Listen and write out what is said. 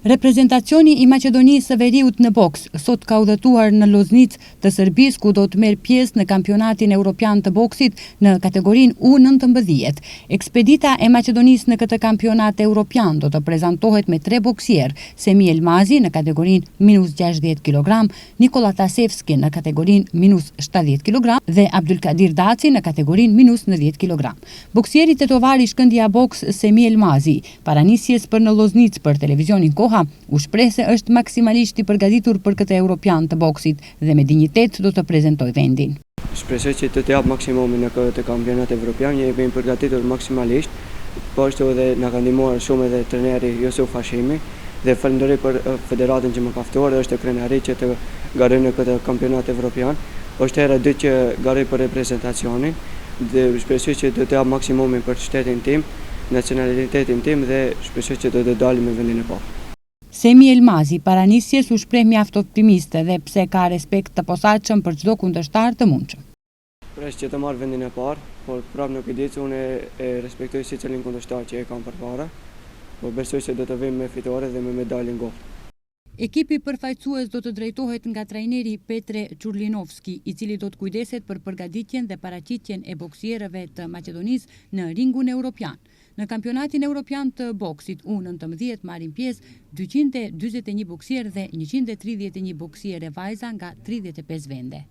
Reprezentacioni i Maqedonisë së Veriut në boks sot ka udhëtuar në Loznicë të Serbisë, ku do të merr pjesë në kampionatin evropian të boksit në kategorinë U19. Ekspedita e Maqedonisë në këtë kampionat evropian do të prezantohet me 3 boksierë: Semi Elmazi në kategorinë -60 kg, Nikola Tasevski në kategorinë -70 kg dhe Abdulkadir Daci në kategorinë -90 kg. Boksieri tetovar i Shkëndija Boks Semi Elmazi, para nisjes për në Loznicë për televizionin u shpreh se është maksimalisht i përgatitur për këtë europian të boksit dhe me dinjitet do të prezantojë vendin. Shpresoj që të jap maksimumin në këtë kampionat evropian, ne jemi përgatitur maksimalisht, po ashtu edhe na ka ndihmuar shumë edhe trajneri Yusuf Hashimi dhe falenderoj për federatën që më ka ftuar, është krenari që të garoj në këtë kampionat evropian. Është hera dytë që garoj për reprezentacionin dhe shpresoj që të jap maksimumin për shtetin tim, nacionalitetin tim dhe shpresoj që të dalim në vendin e parë. Semi Elmazi para nisjes u shpreh mjaft optimiste dhe pse ka respekt të posaçëm për çdo kundërshtar të mundshëm. Pres që të marr vendin e parë, por prapë nuk e di, unë e respektoj secilin kundërshtar që e kam përpara, por besoj se do të vim me fitore dhe me medalje në gol. Ekipi përfaqësues do të drejtohet nga trajneri Petre Çurlinovski, i cili do të kujdeset për përgatitjen dhe paraqitjen e boksierëve të Maqedonisë në ringun evropian. Në kampionatin evropian të boksit U19 marrin pjesë 241 boksier dhe 131 boksiere vajza nga 35 vende.